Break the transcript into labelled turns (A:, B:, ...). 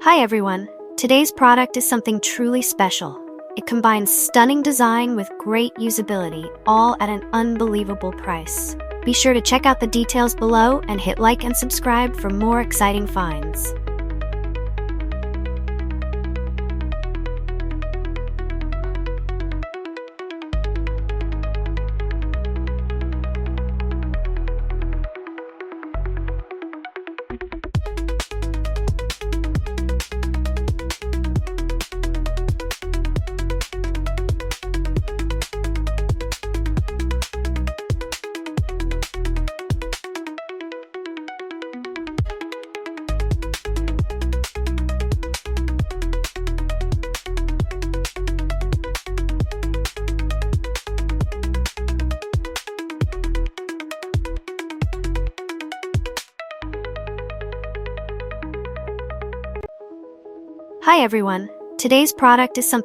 A: Hi everyone, today's product is something truly special. It combines stunning design with great usability, all at an unbelievable price. Be sure to check out the details below and hit like and subscribe for more exciting finds. Hi everyone, today's product is something